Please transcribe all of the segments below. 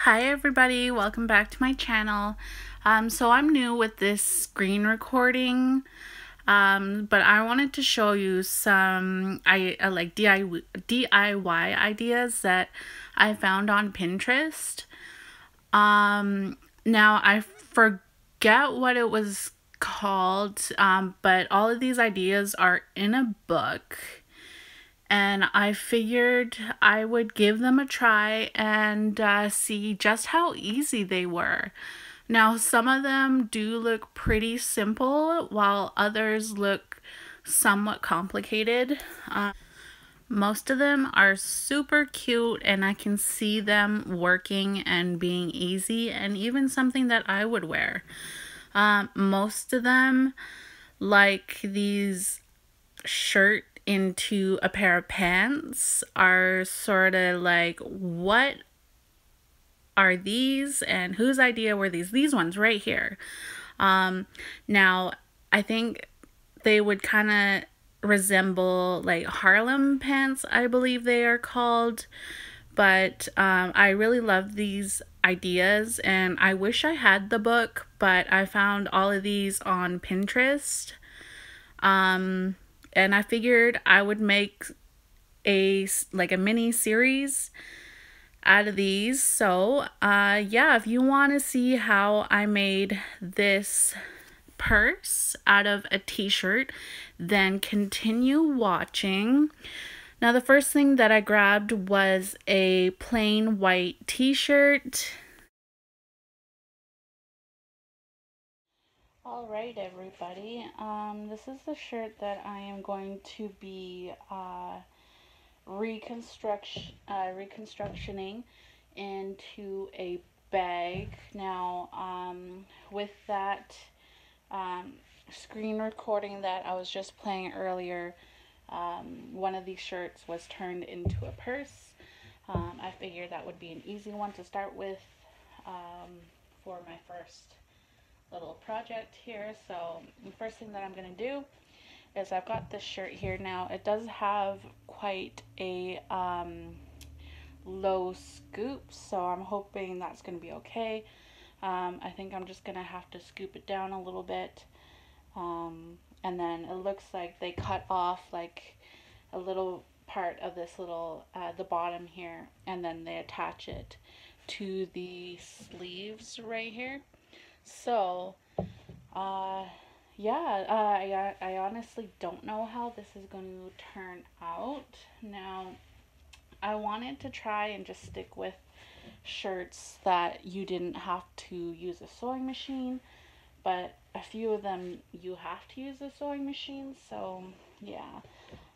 Hi everybody, welcome back to my channel. So I'm new with this screen recording, but I wanted to show you some like DIY ideas that I found on Pinterest. Now I forget what it was called, but all of these ideas are in a book. And I figured I would give them a try and see just how easy they were. Now, some of them do look pretty simple, while others look somewhat complicated. Most of them are super cute, and I can see them working and being easy, and even something that I would wear. Most of them, like these shirt into a pair of pants, are sort of like, what are these and whose idea were these ones right here. Now I think they would kind of resemble like Harlem pants, I believe they are called, but I really love these ideas and I wish I had the book, but I found all of these on Pinterest. And I figured I would make a mini series out of these. So yeah, if you want to see how I made this purse out of a t-shirt, then continue watching. Now the first thing that I grabbed was a plain white t-shirt. Alright everybody, this is the shirt that I am going to be reconstructioning into a bag. Now, with that screen recording that I was just playing earlier, one of these shirts was turned into a purse. I figured that would be an easy one to start with for my first little project here. So the first thing that I'm going to do is I've got this shirt here. Now it does have quite a low scoop, so I'm hoping that's going to be okay. I think I'm just going to have to scoop it down a little bit, and then it looks like they cut off like a little part of this little the bottom here, and then they attach it to the sleeves right here. So yeah, I honestly don't know how this is going to turn out. Now, I wanted to try and just stick with shirts that you didn't have to use a sewing machine, but a few of them you have to use a sewing machine, so yeah.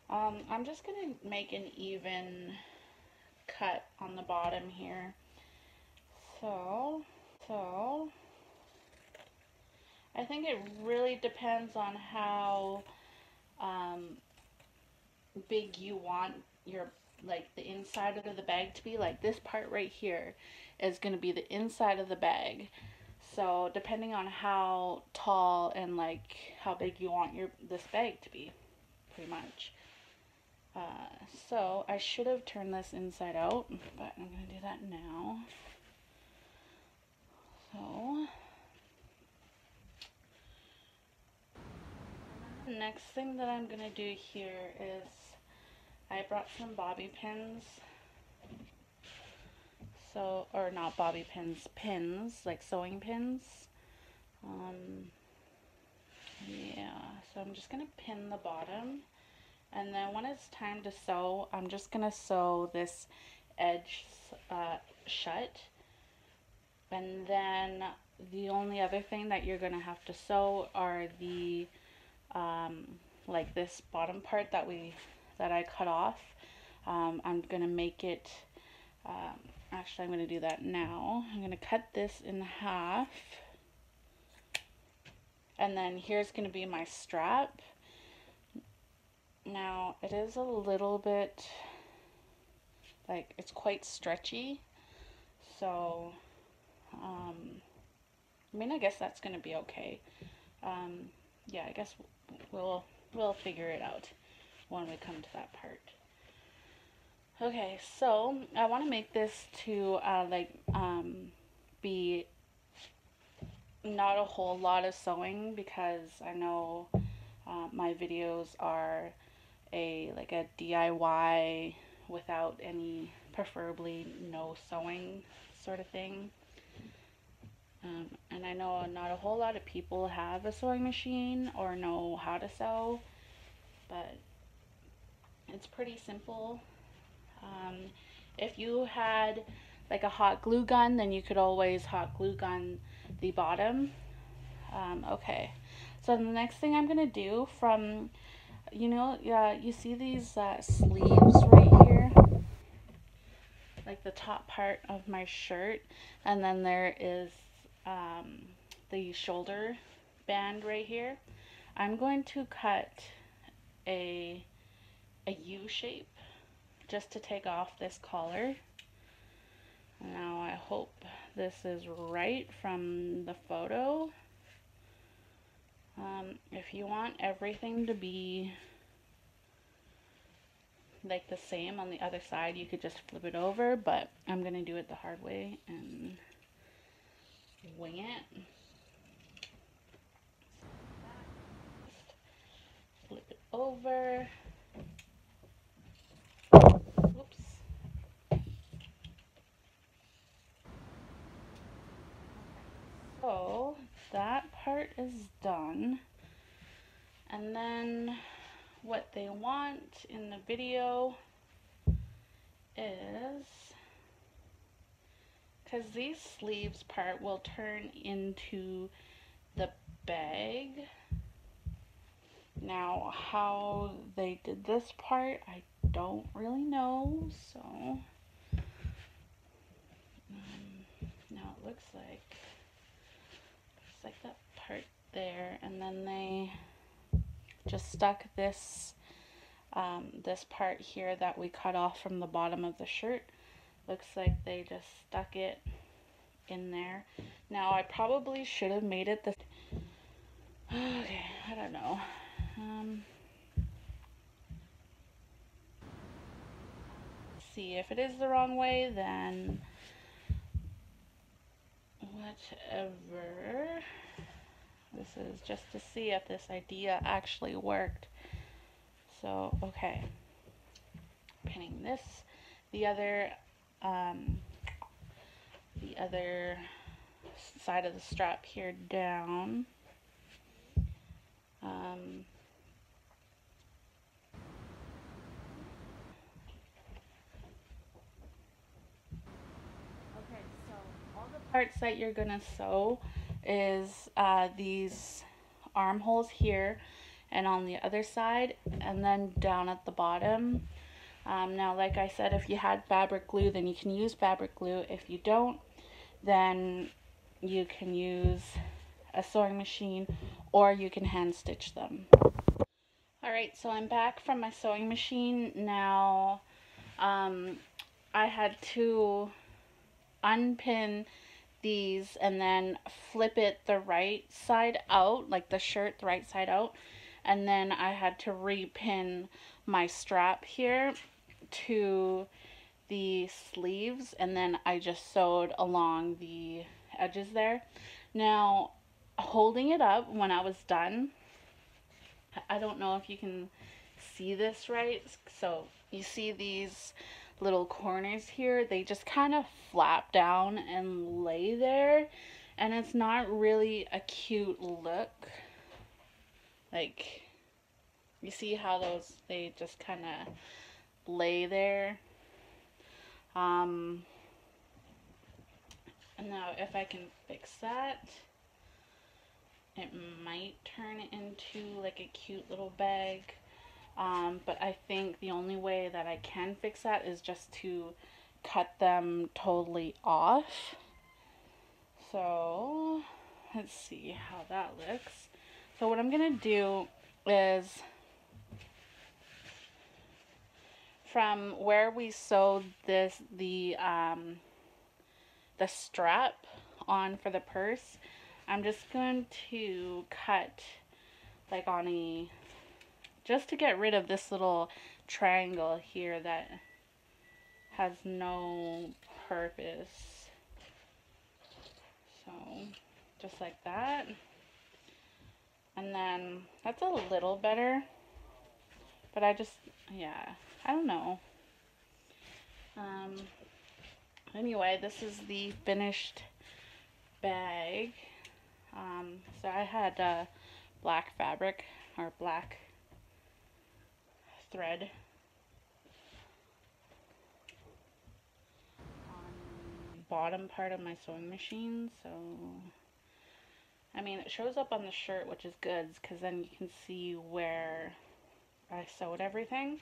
I'm just going to make an even cut on the bottom here. So, I think it really depends on how big you want your like the inside of the bag to be. Like this part right here is going to be the inside of the bag. So depending on how tall and like how big you want your this bag to be, pretty much. So I should have turned this inside out, but I'm going to do that now. So next thing that I'm going to do here is I brought some bobby pins. So, or not bobby pins, pins, like sewing pins. Yeah, so I'm just going to pin the bottom. And then when it's time to sew, I'm just going to sew this edge shut. And then the only other thing that you're going to have to sew are the, like this bottom part that I cut off. I'm going to make it, actually I'm going to do that now. I'm going to cut this in half. And then here's going to be my strap. Now it is a little bit, like it's quite stretchy. So, I mean, I guess that's going to be okay. Yeah, I guess we'll figure it out when we come to that part. Okay, so I want to make this to be not a whole lot of sewing, because I know my videos are a DIY without any, preferably no sewing sort of thing. And I know not a whole lot of people have a sewing machine or know how to sew, but it's pretty simple. Um, if you had like a hot glue gun, then you could always hot glue gun the bottom. Okay, so the next thing I'm gonna do from, you see these sleeves right here, like the top part of my shirt, and then there is um, the shoulder band right here. I'm going to cut a U shape just to take off this collar. Now I hope this is right from the photo. If you want everything to be like the same on the other side, you could just flip it over, but I'm gonna do it the hard way and wing it. Flip it over. Whoops. So that part is done. And then what they want in the video is, because these sleeves part will turn into the bag. Now how they did this part, I don't really know, so now it looks like that part there, and then they just stuck this this part here that we cut off from the bottom of the shirt. Looks like they just stuck it in there. Now I probably should have made it this. Okay, I don't know. See, if it is the wrong way, then whatever. This is just to see if this idea actually worked. So, okay. Pinning this, the other side of the strap here down. Okay, so all the parts that you're gonna sew is these armholes here and on the other side, and then down at the bottom. Now, like I said, if you had fabric glue, then you can use fabric glue. If you don't, then you can use a sewing machine, or you can hand stitch them. Alright, so I'm back from my sewing machine. Now, I had to unpin these and then flip it the right side out, like the shirt the right side out, and then I had to repin my strap here to the sleeves, and then I just sewed along the edges there. Now, holding it up when I was done, I don't know if you can see this right. So you see these little corners here, they just kind of flap down and lay there, and it's not really a cute look. Like, you see how those, they just kind of lay there. And now if I can fix that, it might turn it into like a cute little bag. But I think the only way that I can fix that is just to cut them totally off. So let's see how that looks. So what I'm gonna do is, from where we sewed the strap on for the purse, I'm just going to cut like on a, just to get rid of this little triangle here that has no purpose. So just like that. And then that's a little better, but yeah, I don't know. Anyway, this is the finished bag. So I had black fabric or black thread on the bottom part of my sewing machine. So, I mean, it shows up on the shirt, which is good because then you can see where I sewed everything.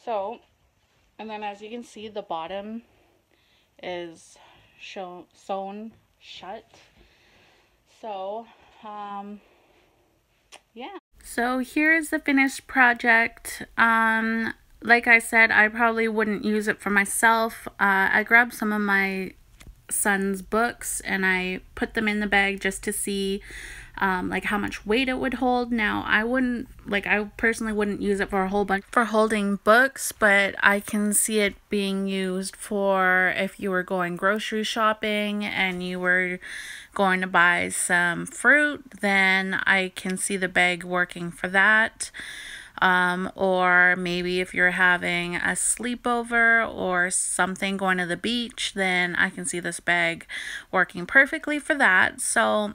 So, and then as you can see, the bottom is sewn shut. So, yeah. So here's the finished project. Like I said, I probably wouldn't use it for myself. I grabbed some of my son's books and I put them in the bag just to see like how much weight it would hold. Now I personally wouldn't use it for a whole bunch for holding books, but I can see it being used for if you were going grocery shopping and you were going to buy some fruit, then I can see the bag working for that. Or maybe if you're having a sleepover or something, going to the beach, then I can see this bag working perfectly for that. So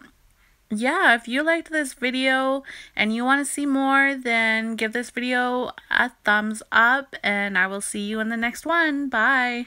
yeah, if you liked this video and you want to see more, then give this video a thumbs up and I will see you in the next one. Bye.